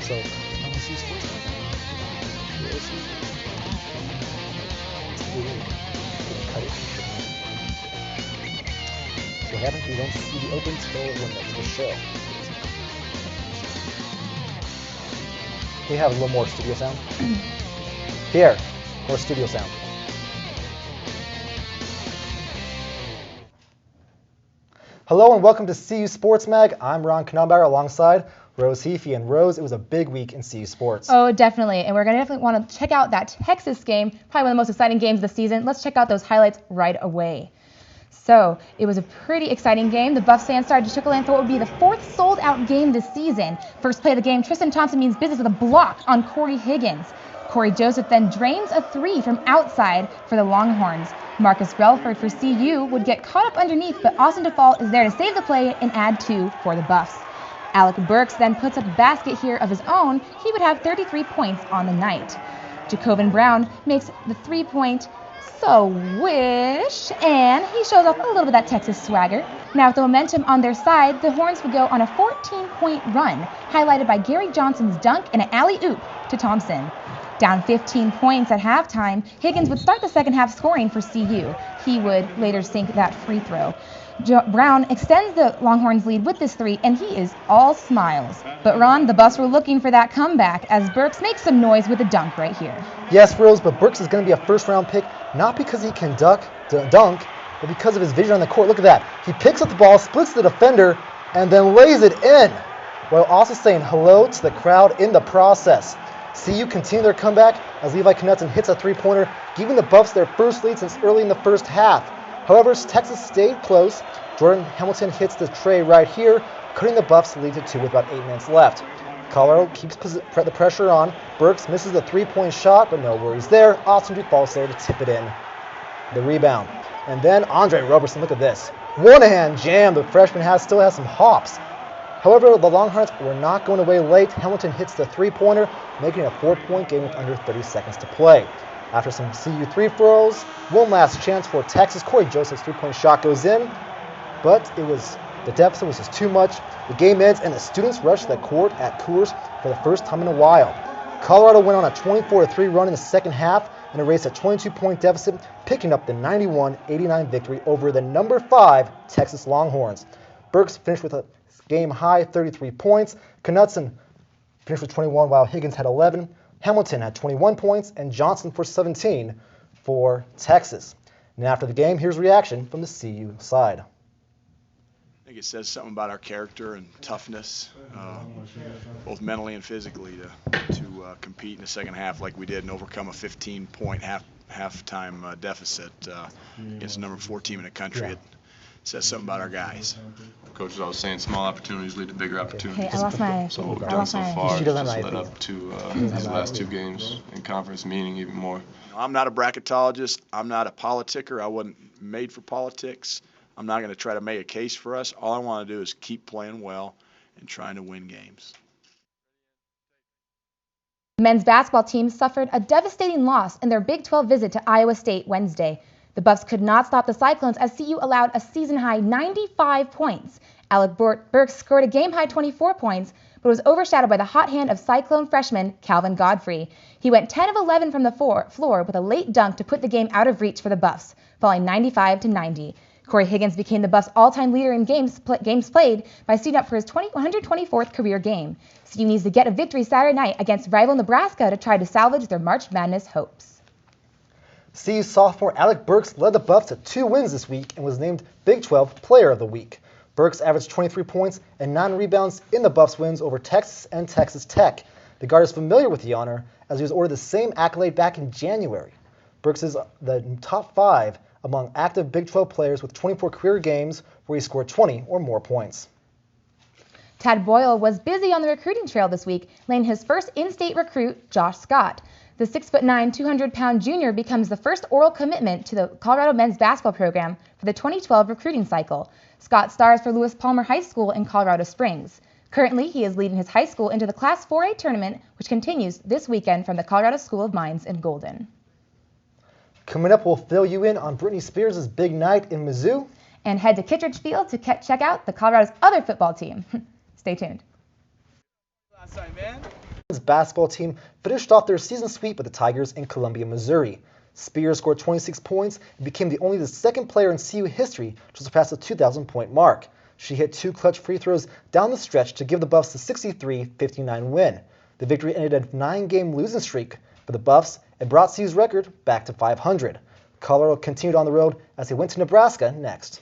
So, on the CU Sports cut it. So what happens? We don't see the open tail window to the show. Can we have a little more studio sound? Pierre, more studio sound. Hello and welcome to CU Sports Mag. I'm Ron Knobauer alongside Rose Heafy. And Rose, it was a big week in CU Sports. Oh, definitely. And we're going to definitely want to check out that Texas game, probably one of the most exciting games of the season. Let's check out those highlights right away. So it was a pretty exciting game. The Buffs fans started to trickle in for what would be the fourth sold-out game this season. First play of the game, Tristan Thompson means business with a block on Corey Higgins. Corey Joseph then drains a three from outside for the Longhorns. Marcus Relford for CU would get caught up underneath, but Austin DeFault is there to save the play and add two for the Buffs. Alec Burks then puts up a basket here of his own. He would have 33 points on the night. Jacobin Brown makes the three-point so wish, and he shows off a little bit of that Texas swagger. Now with the momentum on their side, the Horns would go on a 14-point run, highlighted by Gary Johnson's dunk and an alley-oop to Thompson. Down 15 points at halftime, Higgins would start the second half scoring for CU. He would later sink that free throw. Brown extends the Longhorns lead with this three, and he is all smiles. But Ron, the Buffs were looking for that comeback as Burks makes some noise with a dunk right here. Yes, Rose, but Burks is going to be a first-round pick, not because he can dunk, but because of his vision on the court. Look at that. He picks up the ball, splits the defender, and then lays it in, while also saying hello to the crowd in the process. CU continue their comeback as Levi Knudsen hits a three-pointer, giving the Buffs their first lead since early in the first half. However, Texas stayed close. Jordan Hamilton hits the tray right here, cutting the Buffs' lead to 2 with about 8 minutes left. Colorado keeps the pressure on. Burks misses the three-point shot, but no worries there. Austin DeFault's there to tip it in. The rebound. And then Andre Roberson, look at this. One-hand jam. The freshman still has some hops. However, the Longhorns were not going away late. Hamilton hits the three-pointer, making it a 4-point game with under 30 seconds to play. After some CU free throws, one last chance for Texas. Corey Joseph's three-point shot goes in, but the deficit was just too much. The game ends, and the students rush the court at Coors for the first time in a while. Colorado went on a 24-3 run in the second half and erased a 22-point deficit, picking up the 91-89 victory over the number 5 Texas Longhorns. Burks finished with a game-high 33 points. Knudsen finished with 21, while Higgins had 11. Hamilton had 21 points, and Johnson for 17 for Texas. And after the game, here's reaction from the CU side. I think it says something about our character and toughness, both mentally and physically, to compete in the second half like we did and overcome a 15-point halftime deficit against the number 4 team in the country. Yeah. It says something about our guys. Coach was always saying small opportunities lead to bigger opportunities. Hey, I lost my... So what we've done so far She has doesn't just have led an up to these last 2 games in conference, meaning even more. I'm not a bracketologist. I'm not a politicker. I wasn't made for politics. I'm not going to try to make a case for us. All I want to do is keep playing well and trying to win games. The men's basketball team suffered a devastating loss in their Big 12 visit to Iowa State Wednesday. The Buffs could not stop the Cyclones as CU allowed a season-high 95 points. Alec Burks scored a game-high 24 points, but was overshadowed by the hot hand of Cyclone freshman Calvin Godfrey. He went 10 of 11 from the floor with a late dunk to put the game out of reach for the Buffs, falling 95-90. Corey Higgins became the Buffs' all-time leader in games played by suiting up for his 124th career game. CU needs to get a victory Saturday night against rival Nebraska to try to salvage their March Madness hopes. CU sophomore Alec Burks led the Buffs to 2 wins this week and was named Big 12 Player of the Week. Burks averaged 23 points and 9 rebounds in the Buffs' wins over Texas and Texas Tech. The guard is familiar with the honor as he was awarded the same accolade back in January. Burks is the top 5 among active Big 12 players with 24 career games where he scored 20 or more points. Tad Boyle was busy on the recruiting trail this week, landing his first in-state recruit, Josh Scott. The 6'9", 200-pound junior becomes the first oral commitment to the Colorado men's basketball program for the 2012 recruiting cycle. Scott stars for Lewis Palmer High School in Colorado Springs. Currently, he is leading his high school into the Class 4A tournament, which continues this weekend from the Colorado School of Mines in Golden. Coming up, we'll fill you in on Britney Spears' big night in Mizzou. And head to Kittredge Field to check out the Colorado's other football team. Stay tuned. Last time, man. women's basketball team finished off their season sweep with the Tigers in Columbia, Missouri. Spears scored 26 points and became only the second player in CU history to surpass the 2,000-point mark. She hit 2 clutch free throws down the stretch to give the Buffs the 63-59 win. The victory ended a 9-game losing streak for the Buffs and brought CU's record back to 500. Colorado continued on the road as they went to Nebraska next.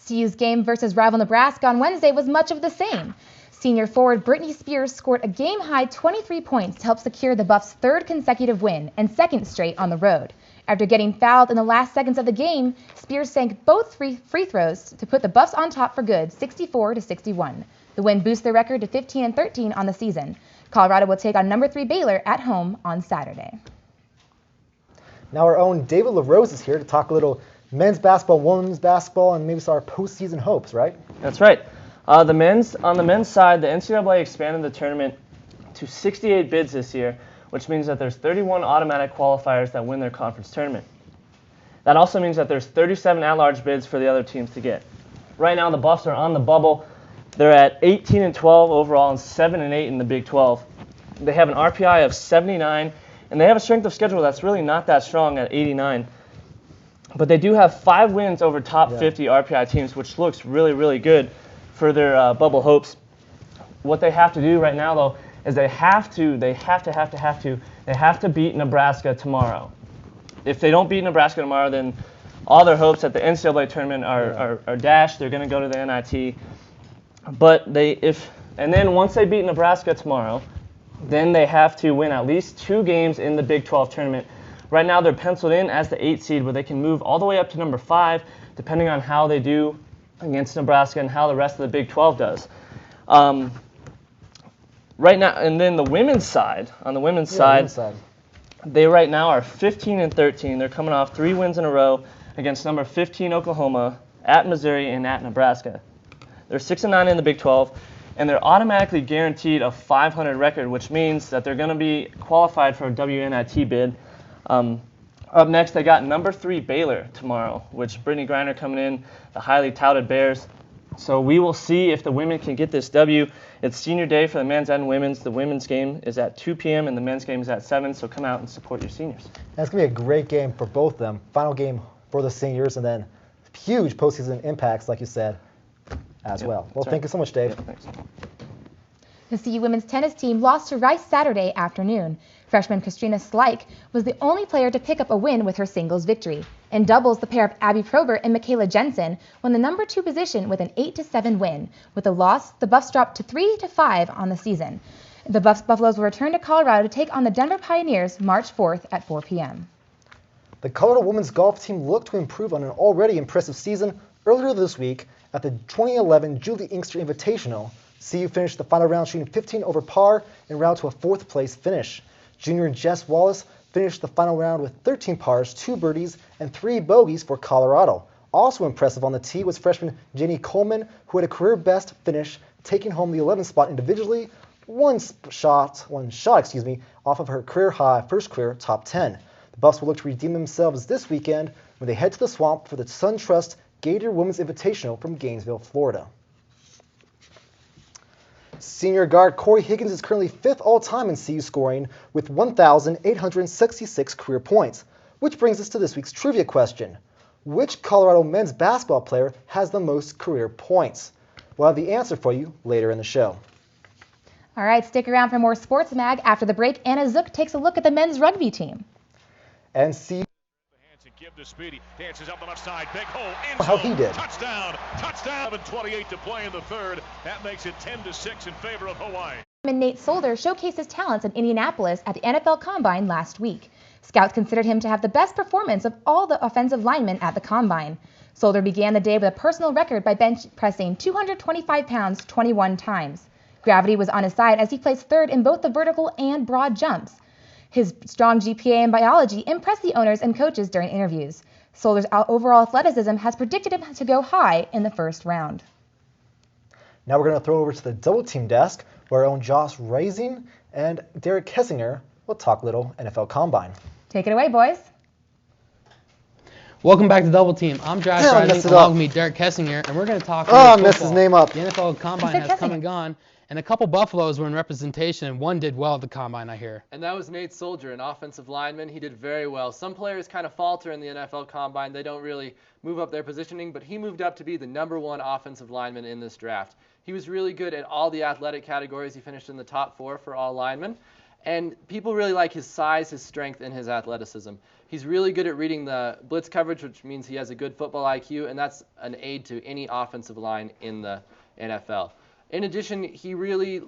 CU's game versus rival Nebraska on Wednesday was much of the same. Senior forward Brittany Spears scored a game-high 23 points to help secure the Buffs' third consecutive win and second straight on the road. After getting fouled in the last seconds of the game, Spears sank both free throws to put the Buffs on top for good, 64-61. The win boosts their record to 15-13 on the season. Colorado will take on number 3 Baylor at home on Saturday. Now our own David LaRose is here to talk a little men's basketball, women's basketball, and maybe some of our postseason hopes, right? That's right. On the men's side, the NCAA expanded the tournament to 68 bids this year, which means that there's 31 automatic qualifiers that win their conference tournament. That also means that there's 37 at-large bids for the other teams to get. Right now, the Buffs are on the bubble. They're at 18-12 overall and 7-8 in the Big 12. They have an RPI of 79, and they have a strength of schedule that's really not that strong at 89. But they do have 5 wins over top 50 RPI teams, which looks really, really good for their bubble hopes. What they have to do right now, though, is they have to beat Nebraska tomorrow. If they don't beat Nebraska tomorrow, then all their hopes at the NCAA tournament are dashed. They're going to go to the NIT. But then once they beat Nebraska tomorrow, then they have to win at least 2 games in the Big 12 tournament. Right now they're penciled in as the 8 seed, where they can move all the way up to number 5, depending on how they do against Nebraska and how the rest of the Big 12 does. Right now, and then the women's side, they right now are 15-13. They're coming off 3 wins in a row against number 15 Oklahoma, at Missouri, and at Nebraska. They're 6-9 in the Big 12, and they're automatically guaranteed a 500 record, which means that they're going to be qualified for a WNIT bid. Up next, they got number 3 Baylor tomorrow, which Brittany Griner coming in, the highly touted Bears. So we will see if the women can get this W. It's senior day for the men's and women's. The women's game is at 2 p.m. and the men's game is at 7, so come out and support your seniors. And it's going to be a great game for both of them. Final game for the seniors, and then huge postseason impacts, like you said, as well. Well, thank you so much, Dave. Yeah, thanks. The CU women's tennis team lost to Rice Saturday afternoon. Freshman Katrina Slyke was the only player to pick up a win with her singles victory. In doubles, the pair of Abby Probert and Michaela Jensen won the number 2 position with an 8-7 win. With the loss, the Buffs dropped to 3-5 on the season. The Buffaloes will return to Colorado to take on the Denver Pioneers March 4th at 4 p.m. The Colorado women's golf team looked to improve on an already impressive season earlier this week at the 2011 Julie Inkster Invitational. CU finished the final round shooting 15 over par en route to a 4th place finish. Junior Jess Wallace finished the final round with 13 pars, 2 birdies, and 3 bogeys for Colorado. Also impressive on the tee was freshman Jenny Coleman, who had a career best finish, taking home the 11th spot individually, one shot off of her career high first career top 10. The Buffs will look to redeem themselves this weekend when they head to the Swamp for the SunTrust Gator Women's Invitational from Gainesville, Florida. Senior guard Corey Higgins is currently 5th all-time in CU scoring with 1,866 career points, which brings us to this week's trivia question. Which Colorado men's basketball player has the most career points? We'll have the answer for you later in the show. All right, stick around for more Sports Mag. After the break, Anna Zook takes a look at the men's rugby team. And CU give to Speedy, dances up the left side, big hole, how he did. Touchdown, 28 to play in the third. That makes it 10-6 in favor of Hawaii. Nate Solder showcased his talents in Indianapolis at the NFL Combine last week. Scouts considered him to have the best performance of all the offensive linemen at the Combine. Solder began the day with a personal record by bench pressing 225 pounds 21 times. Gravity was on his side as he placed 3rd in both the vertical and broad jumps. His strong GPA in biology impressed the owners and coaches during interviews. Solder's overall athleticism has predicted him to go high in the first round. Now we're going to throw over to the double team desk where our own Josh Rising and Derek Kessinger will talk a little NFL Combine. Take it away, boys. Welcome back to Double Team. I'm Josh Rising, along with me, Derek Kessinger, and we're going to talk I messed his name up. The NFL Combine has come and gone, And a couple Buffaloes were in representation, and one did well at the Combine, I hear. And that was Nate Soldier, an offensive lineman. He did very well. Some players kind of falter in the NFL Combine. They don't really move up their positioning, but he moved up to be the #1 offensive lineman in this draft. He was really good at all the athletic categories. He finished in the top 4 for all linemen. And people really like his size, his strength, and his athleticism. He's really good at reading the blitz coverage, which means he has a good football IQ, and that's an aid to any offensive line in the NFL. In addition, he really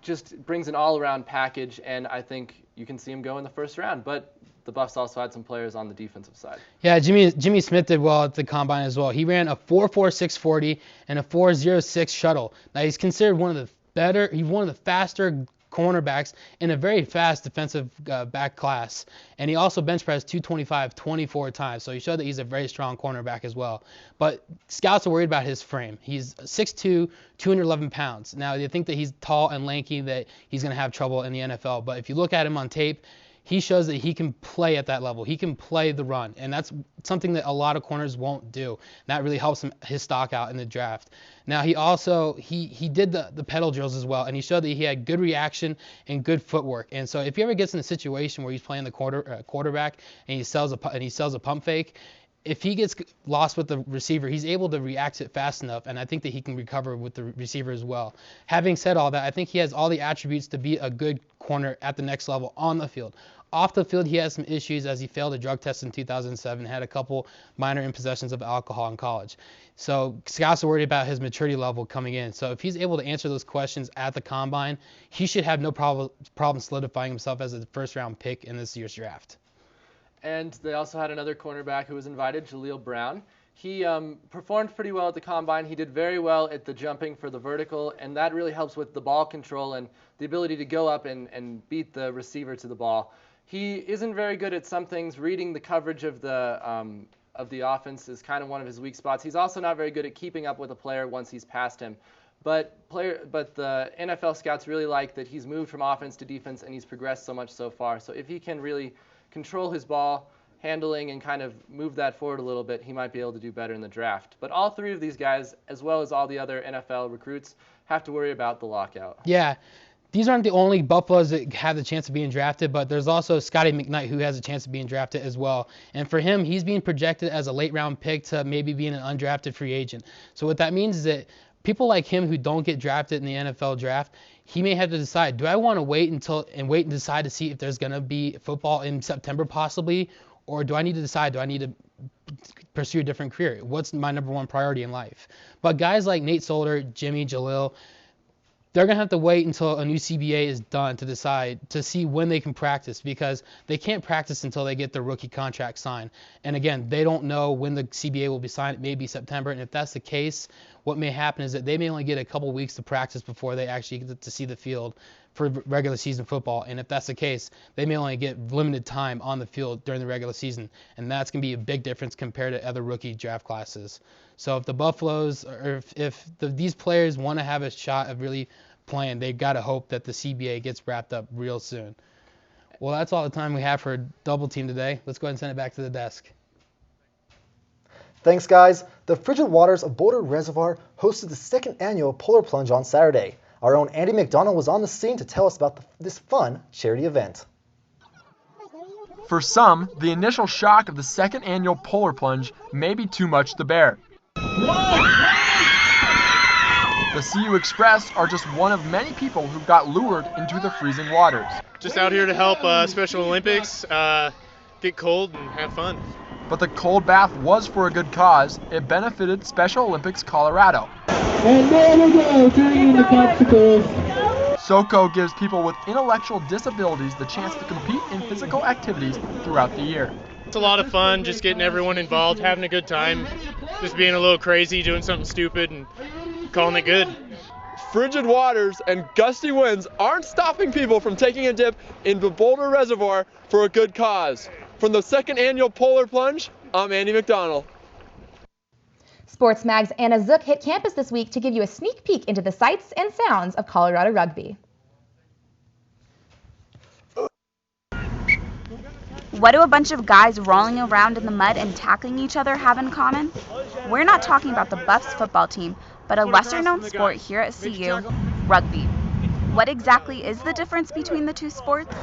just brings an all-around package, and I think you can see him go in the first round. But the Buffs also had some players on the defensive side. Yeah, Jimmy Smith did well at the Combine as well. He ran a 4.46 40 and a 4.06 shuttle. Now he's considered one of the faster cornerbacks in a very fast defensive back class. And he also bench pressed 225 24 times. So he showed that he's a very strong cornerback as well. But scouts are worried about his frame. He's 6'2", 211 pounds. Now they think that he's tall and lanky, that he's going to have trouble in the NFL. But if you look at him on tape, he shows that he can play at that level. He can play the run, and that's something that a lot of corners won't do. That really helps his stock out in the draft. Now he also he did the pedal drills as well, and he showed that he had good reaction and good footwork. And so if he ever gets in a situation where he's playing the quarterback and he sells a pump fake, if he gets lost with the receiver, he's able to react it fast enough, and I think that he can recover with the receiver as well. Having said all that, I think he has all the attributes to be a good corner at the next level on the field. Off the field, he has some issues as he failed a drug test in 2007, had a couple minor impossessions of alcohol in college. So scouts are worried about his maturity level coming in. So if he's able to answer those questions at the Combine, he should have no problem solidifying himself as a first-round pick in this year's draft. And they also had another cornerback who was invited, Jaleel Brown. He performed pretty well at the Combine. He did very well at the jumping for the vertical, and that really helps with the ball control and the ability to go up and beat the receiver to the ball. He isn't very good at some things. Reading the coverage of the offense is kind of one of his weak spots. He's also not very good at keeping up with a player once he's past him. But the NFL scouts really like that he's moved from offense to defense, and he's progressed so much so far. So if he can really control his ball handling and kind of move that forward a little bit, he might be able to do better in the draft. But all three of these guys, as well as all the other NFL recruits, have to worry about the lockout. Yeah. These aren't the only Buffaloes that have the chance of being drafted, but there's also Scotty McKnight who has a chance of being drafted as well. And for him, he's being projected as a late-round pick to maybe being an undrafted free agent. So what that means is that people like him who don't get drafted in the NFL draft, he may have to decide, do I want to wait and decide to see if there's going to be football in September possibly, or do I need to pursue a different career? What's my #1 priority in life? But guys like Nate Solder, Jimmy, Jaleel, they're going to have to wait until a new CBA is done to decide to see when they can practice, because they can't practice until they get their rookie contract signed. And again, they don't know when the CBA will be signed. It may be September. And if that's the case, what may happen is that they may only get a couple weeks to practice before they actually get to see the field for regular season football. And if that's the case, they may only get limited time on the field during the regular season. And that's going to be a big difference compared to other rookie draft classes. So if the Buffaloes, or if these players want to have a shot of really playing, they've got to hope that the CBA gets wrapped up real soon. Well, that's all the time we have for Double Team today. Let's go ahead and send it back to the desk. Thanks, guys. The frigid waters of Boulder Reservoir hosted the second annual Polar Plunge on Saturday. Our own Andy McDonald was on the scene to tell us about this fun charity event. For some, the initial shock of the second annual Polar Plunge may be too much to bear. The CU Express are just one of many people who got lured into the freezing waters. Just out here to help Special Olympics, get cold and have fun. But the cold bath was for a good cause. It benefited Special Olympics Colorado. And there we go, turning into popsicles. SoCo gives people with intellectual disabilities the chance to compete in physical activities throughout the year. It's a lot of fun, just getting everyone involved, having a good time, just being a little crazy, doing something stupid, and calling it good. Frigid waters and gusty winds aren't stopping people from taking a dip into Boulder Reservoir for a good cause. From the second annual Polar Plunge, I'm Andy McDonald. Sports Mag's Anna Zook hit campus this week to give you a sneak peek into the sights and sounds of Colorado rugby. What do a bunch of guys rolling around in the mud and tackling each other have in common? We're not talking about the Buffs football team, but a lesser-known sport here at CU, rugby. What exactly is the difference between the two sports?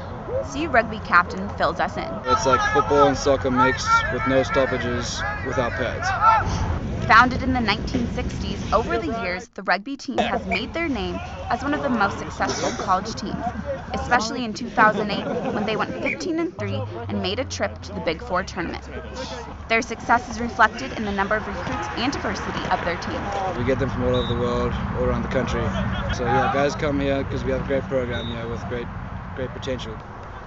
CU Rugby captain fills us in. It's like football and soccer mixed with no stoppages, without pads. Founded in the 1960s, over the years, the rugby team has made their name as one of the most successful college teams, especially in 2008 when they went 15-3 and made a trip to the Big Four tournament. Their success is reflected in the number of recruits and diversity of their team. We get them from all over the world, all around the country. So yeah, guys come here because we have a great program here with great potential.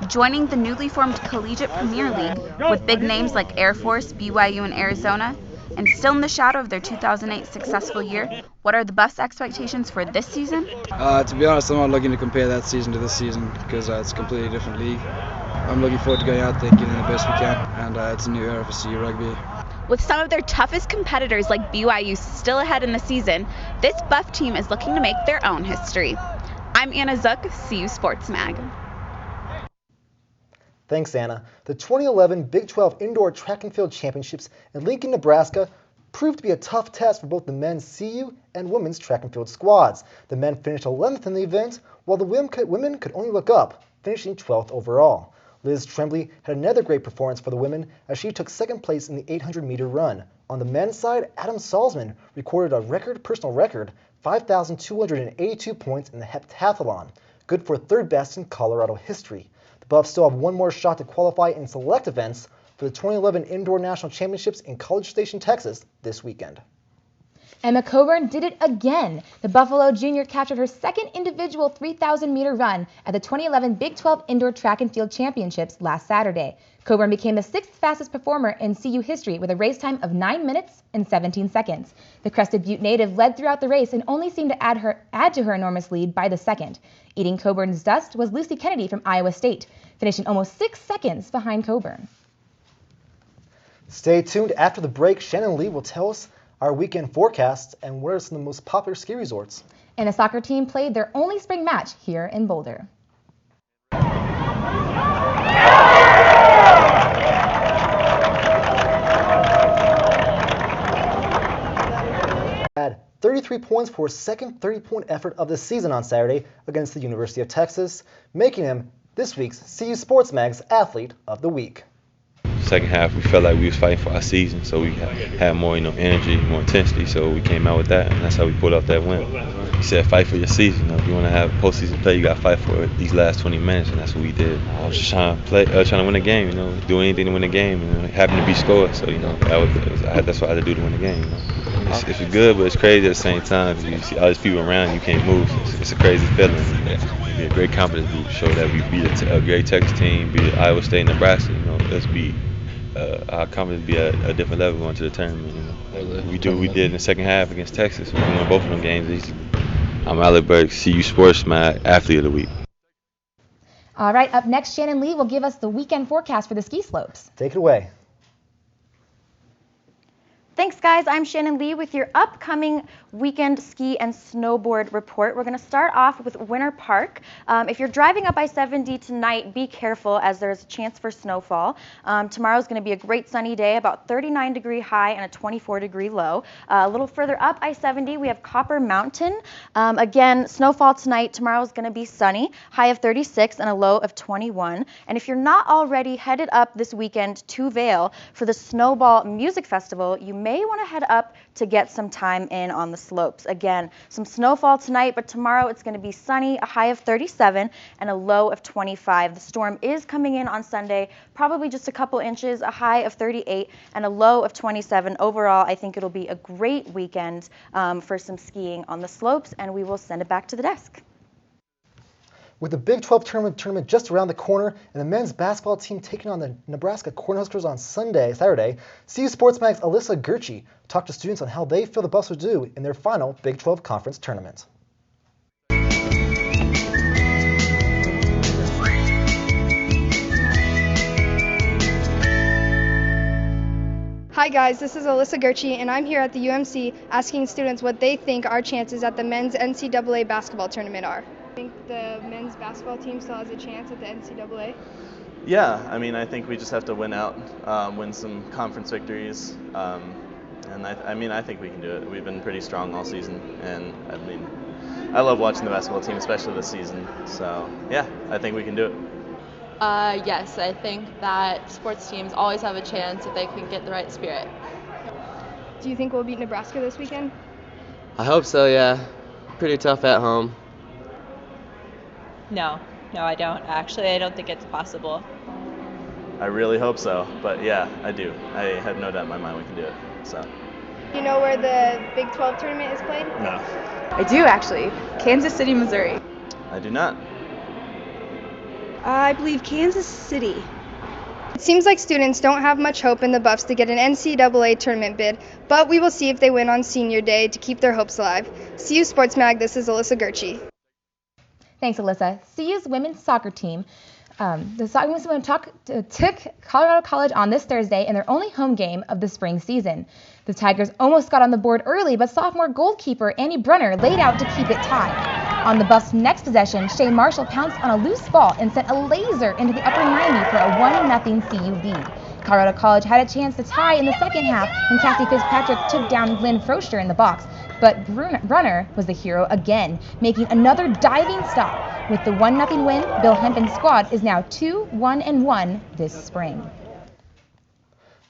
Joining the newly formed Collegiate Premier League with big names like Air Force, BYU, and Arizona, and still in the shadow of their 2008 successful year, what are the Buffs' expectations for this season? To be honest, I'm not looking to compare that season to this season because it's a completely different league. I'm looking forward to going out there and getting the best we can, and it's a new era for CU Rugby. With some of their toughest competitors like BYU still ahead in the season, this Buff team is looking to make their own history. I'm Anna Zook, CU Sports Mag. Thanks, Anna. The 2011 Big 12 Indoor Track and Field Championships in Lincoln, Nebraska proved to be a tough test for both the men's CU and women's track and field squads. The men finished 11th in the event, while the women could only look up, finishing 12th overall. Liz Tremblay had another great performance for the women as she took second place in the 800-meter run. On the men's side, Adam Salzman recorded a personal record, 5,282 points in the heptathlon, good for third best in Colorado history. The Buffs still have one more shot to qualify in select events for the 2011 Indoor National Championships in College Station, Texas this weekend. Emma Coburn did it again. The Buffalo Junior captured her second individual 3,000-meter run at the 2011 Big 12 Indoor Track and Field Championships last Saturday. Coburn became the sixth fastest performer in CU history with a race time of 9 minutes and 17 seconds. The Crested Butte native led throughout the race and only seemed to add to her enormous lead by the second. Eating Coburn's dust was Lucy Kennedy from Iowa State, finishing almost 6 seconds behind Coburn. Stay tuned. After the break, Shannon Lee will tell us our weekend forecasts and what are some of the most popular ski resorts. And the soccer team played their only spring match here in Boulder. Had 33 points for his second 30-point effort of the season on Saturday against the University of Texas, making him this week's CU Sports Mag's Athlete of the Week. Second half, we felt like we was fighting for our season, so we had more, energy, more intensity. So we came out with that, and that's how we pulled off that win. You said fight for your season. If you want to have postseason play, you got to fight for it these last 20 minutes, and that's what we did. I was just trying to win the game, do anything to win the game, happened to be scored. So that's what I had to do to win the game. It's good, but it's crazy at the same time. You see all these people around, you can't move. It's a crazy feeling. It'd be a great confidence boost to show that we beat a great Texas team, beat Iowa State, Nebraska. Let's be. Our confidence be at a different level going to the tournament. We do what we did in the second half against Texas. We won both of them games easy. I'm Alec Burke, CU Sports Mag, Athlete of the Week. All right, up next, Shannon Lee will give us the weekend forecast for the ski slopes. Take it away. Thanks, guys. I'm Shannon Lee with your upcoming weekend ski and snowboard report. We're going to start off with Winter Park. If you're driving up I-70 tonight, be careful as there's a chance for snowfall. Tomorrow's going to be a great sunny day, about 39-degree high and a 24-degree low. A little further up I-70, we have Copper Mountain. Again, snowfall tonight. Tomorrow's going to be sunny, high of 36 and a low of 21. And if you're not already headed up this weekend to Vail for the Snowball Music Festival, you may want to head up to get some time in on the slopes. Again, some snowfall tonight, but tomorrow it's going to be sunny, a high of 37 and a low of 25. The storm is coming in on Sunday, probably just a couple inches, a high of 38 and a low of 27. Overall, I think it'll be a great weekend for some skiing on the slopes, and we will send it back to the desk. With the Big 12 tournament just around the corner and the men's basketball team taking on the Nebraska Cornhuskers on Saturday, CU Sports Mag's Alyssa Gurchie talked to students on how they feel the Buffs will do in their final Big 12 conference tournament. Hi guys, this is Alyssa Gurchie, and I'm here at the UMC asking students what they think our chances at the men's NCAA basketball tournament are. I think the men's basketball team still has a chance at the NCAA? Yeah, I think we just have to win out, win some conference victories, and I think we can do it. We've been pretty strong all season, and I love watching the basketball team, especially this season. So yeah, I think we can do it. Yes, I think that sports teams always have a chance if they can get the right spirit. Do you think we'll beat Nebraska this weekend? I hope so, yeah. Pretty tough at home. No, I don't. Actually, I don't think it's possible. I really hope so, but yeah, I do. I have no doubt in my mind we can do it. So. Do you know where the Big 12 tournament is played? No. I do, actually. Kansas City, Missouri. I do not. I believe Kansas City. It seems like students don't have much hope in the Buffs to get an NCAA tournament bid, but we will see if they win on senior day to keep their hopes alive. CU Sports Mag, this is Alyssa Gurchie. Thanks, Alyssa. CU's women's soccer team the women's women took Colorado College on this Thursday in their only home game of the spring season. The Tigers almost got on the board early, but sophomore goalkeeper Annie Brunner laid out to keep it tied. On the Buffs' next possession, Shay Marshall pounced on a loose ball and sent a laser into the upper 90 for a 1-0 CU lead. Colorado College had a chance to tie in the second half when Cassie Fitzpatrick took down Glenn Froscher in the box, but Brunner was the hero again, making another diving stop. With the 1-0 win, Bill Hempen's squad is now 2-1-1 this spring.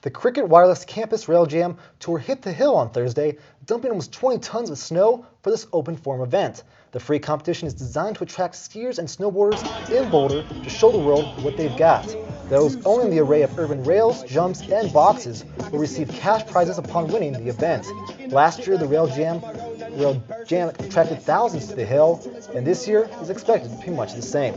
The Cricket Wireless Campus Rail Jam Tour hit the hill on Thursday, dumping almost 20 tons of snow for this open forum event. The free competition is designed to attract skiers and snowboarders in Boulder to show the world what they've got. Those owning the array of urban rails, jumps, and boxes will receive cash prizes upon winning the event. Last year, the Rail Jam attracted thousands to the hill, and this year is expected to be much the same.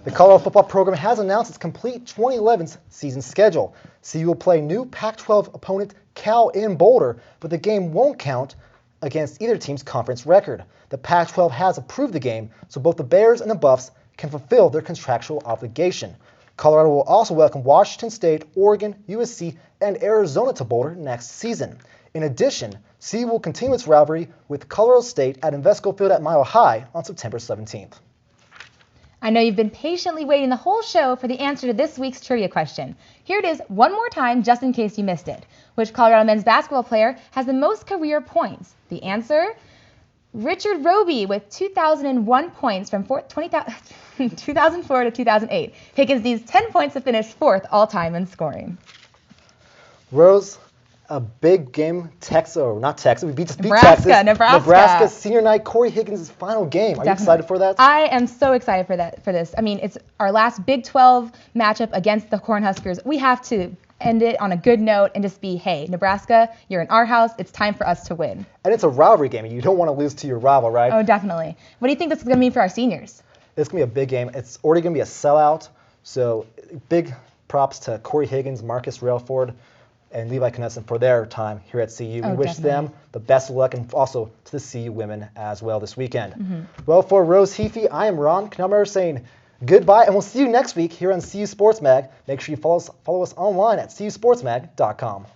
The Colorado football program has announced its complete 2011 season schedule. CU will play new Pac-12 opponent Cal in Boulder, but the game won't count against either team's conference record. The Pac-12 has approved the game, so both the Bears and the Buffs can fulfill their contractual obligation. Colorado will also welcome Washington State, Oregon, USC, and Arizona to Boulder next season. In addition, CU will continue its rivalry with Colorado State at Invesco Field at Mile High on September 17th. I know you've been patiently waiting the whole show for the answer to this week's trivia question. Here it is one more time, just in case you missed it. Which Colorado men's basketball player has the most career points? The answer? Richard Roby with 2,001 points from 2004 to 2008. Higgins needs 10 points to finish fourth all-time in scoring. Rose, a big game, we beat Texas. Nebraska senior night, Corey Higgins' final game. Are you excited for that? I am so excited for this. I mean, it's our last Big 12 matchup against the Cornhuskers. We have to end it on a good note and just be, hey, Nebraska, you're in our house. It's time for us to win. And it's a rivalry game. You don't want to lose to your rival, right? Oh, definitely. What do you think this is going to mean for our seniors? It's going to be a big game. It's already going to be a sellout. So big props to Corey Higgins, Marcus Railford, and Levi Knutzen for their time here at CU. We wish them the best of luck, and also to the CU women as well this weekend. Mm-hmm. Well, for Rose Heafy, I am Ron Knummer saying goodbye, and we'll see you next week here on CU Sports Mag. Make sure you follow us online at cusportsmag.com.